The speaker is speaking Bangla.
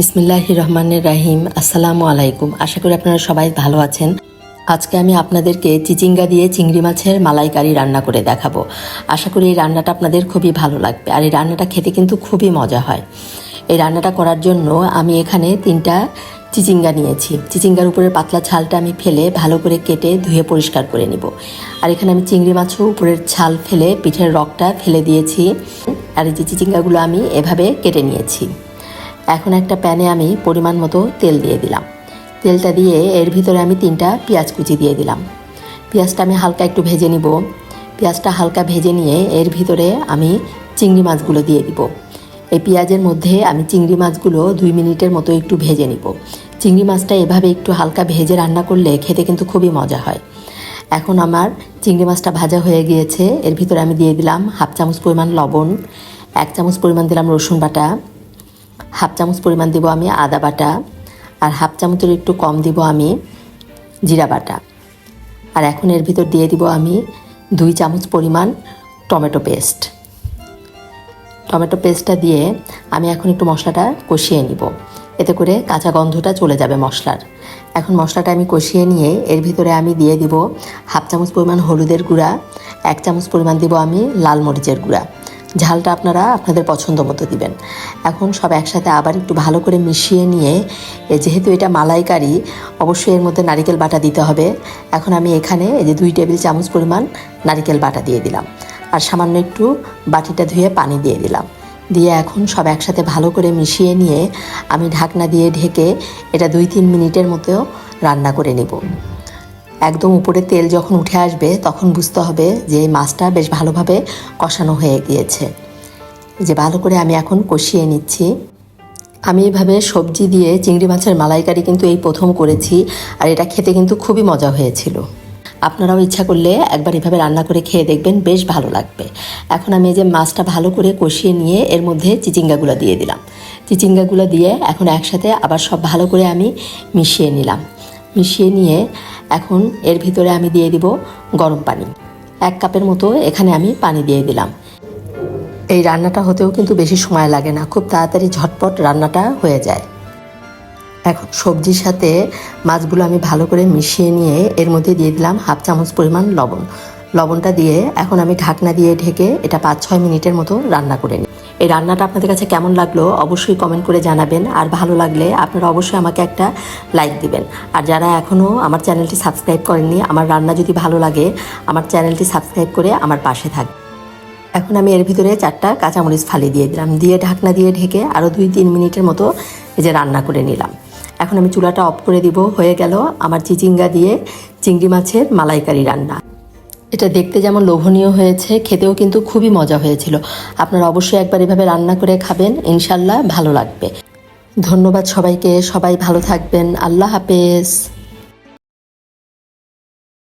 বিসমিল্লাহির রহমানির রাহিম। আসসালামু আলাইকুম। আশা করি আপনারা সবাই ভালো আছেন। আজকে আমি আপনাদেরকে চিচিঙ্গা দিয়ে চিংড়ি মাছের মালাইকারি রান্না করে দেখাবো। আশা করি এই রান্নাটা আপনাদের খুবই ভালো লাগবে, আর এই রান্নাটা খেতে কিন্তু খুবই মজা হয়। এই রান্নাটা করার জন্য আমি এখানে 3টা চিচিঙ্গা নিয়েছি। চিচিঙ্গার উপরের পাতলা ছালটা আমি ফেলে ভালো করে কেটে ধুয়ে পরিষ্কার করে নিব। আর এখানে আমি চিংড়ি মাছও উপরের ছাল ফেলে পিঠের রগটা ফেলে দিয়েছি। আর এই যে চিচিঙ্গাগুলো আমি এভাবে কেটে নিয়েছি। এখন একটা প্যানে আমি পরিমাণ মতো তেল দিয়ে দিলাম। তেলটা দিয়ে এর ভিতরে আমি 3টা পেঁয়াজ কুচি দিয়ে দিলাম। পেঁয়াজটা আমি হালকা একটু ভেজে নিব। পেঁয়াজটা হালকা ভেজে নিয়ে এর ভিতরে আমি চিংড়ি মাছগুলো দিয়ে দিব। এই পেঁয়াজের মধ্যে আমি চিংড়ি মাছগুলো 2 মিনিটের মতো একটু ভেজে নিব। চিংড়ি মাছটা এভাবে একটু হালকা ভেজে রান্না করলে খেতে কিন্তু খুবই মজা হয়। এখন আমার চিংড়ি মাছটা ভাজা হয়ে গিয়েছে। এর ভিতরে আমি দিয়ে দিলাম 1/2 চামচ পরিমাণ লবণ, 1 চামচ পরিমাণ দিলাম রসুন বাটা, 1/2 চামচ পরিমাণ দিব আমি আদা বাটা, আর 1/2 চামচের একটু কম দিব আমি জিরা বাটা। আর এখন এর ভিতর দিয়ে দিব আমি 2 চামচ পরিমাণ টমেটো পেস্ট। টমেটো পেস্টটা দিয়ে আমি এখন একটু মশলাটা কষিয়ে নিব, এতে করে কাঁচা গন্ধটা চলে যাবে মশলার। এখন মশলাটা আমি কষিয়ে নিয়ে এর ভিতরে আমি দিয়ে দিব 1/2 চামচ পরিমাণ হলুদের গুঁড়া, 1 চামচ পরিমাণ দিব আমি লাল মরিচের গুঁড়া। ঝালটা আপনারা আপনাদের পছন্দ মতো দিবেন। এখন সব একসাথে আবার একটু ভালো করে মিশিয়ে নিয়ে, যেহেতু এটা মালাইকারি, অবশ্যই এর মধ্যে নারিকেল বাটা দিতে হবে। এখন আমি এখানে এই যে 2 টেবিল চামচ পরিমাণ নারিকেল বাটা দিয়ে দিলাম, আর সামান্য একটু বাটিটা ধুয়ে পানি দিয়ে দিলাম। দিয়ে এখন সব একসাথে ভালো করে মিশিয়ে নিয়ে আমি ঢাকনা দিয়ে ঢেকে এটা 2-3 মিনিটের মতো রান্না করে নেব। একদম উপরে তেল যখন উঠে আসবে তখন বুঝতে হবে যে এই মাছটা বেশ ভালোভাবে কষানো হয়ে গিয়েছে। যে ভালো করে আমি এখন কষিয়ে নিচ্ছি। আমি এভাবে সবজি দিয়ে চিংড়ি মাছের মালাইকারি কিন্তু এই প্রথম করেছি, আর এটা খেতে কিন্তু খুবই মজা হয়েছিল। আপনারাও ইচ্ছা করলে একবার এভাবে রান্না করে খেয়ে দেখবেন, বেশ ভালো লাগবে। এখন আমি এই যে মাছটা ভালো করে কষিয়ে নিয়ে এর মধ্যে চিচিঙ্গাগুলো দিয়ে দিলাম। চিচিঙ্গাগুলো দিয়ে এখন একসাথে আবার সব ভালো করে আমি মিশিয়ে নিলাম। মিশিয়ে নিয়ে এখন এর ভিতরে আমি দিয়ে দিব গরম পানি। 1 কাপের মতো এখানে আমি পানি দিয়ে দিলাম। এই রান্নাটা হতেও কিন্তু বেশি সময় লাগে না, খুব তাড়াতাড়ি ঝটপট রান্নাটা হয়ে যায়। এখন সবজির সাথে মাছগুলো আমি ভালো করে মিশিয়ে নিয়ে এর মধ্যে দিয়ে দিলাম 1/2 চামচ পরিমাণ লবণ। লবণটা দিয়ে এখন আমি ঢাকনা দিয়ে ঢেকে এটা 5-6 মিনিটের মতো রান্না করে নিই। এই রান্নাটা আপনাদের কাছে কেমন লাগলো অবশ্যই কমেন্ট করে জানাবেন, আর ভালো লাগলে আপনারা অবশ্যই আমাকে একটা লাইক দিবেন। আর যারা এখনও আমার চ্যানেলটি সাবস্ক্রাইব করেননি, আমার রান্না যদি ভালো লাগে আমার চ্যানেলটি সাবস্ক্রাইব করে আমার পাশে থাকবেন। এখন আমি এর ভিতরে 4টা কাঁচামরিচ ফালি দিয়ে দিলাম, দিয়ে ঢাকনা দিয়ে ঢেকে আরও 2-3 মিনিটের মতো এই যে রান্না করে নিলাম। এখন আমি চুলাটা অফ করে দিব। হয়ে গেল আমার চিচিঙ্গা দিয়ে চিংড়ি মাছের মালাইকারি রান্না। এটা দেখতে যেমন লোভনীয় হয়েছে, খেতেও কিন্তু খুবই মজা হয়েছিল। আপনারা অবশ্যই একবার এভাবে রান্না করে খাবেন, ইনশাল্লাহ ভালো লাগবে। ধন্যবাদ সবাইকে, সবাই ভালো থাকবেন। আল্লাহ হাফেজ।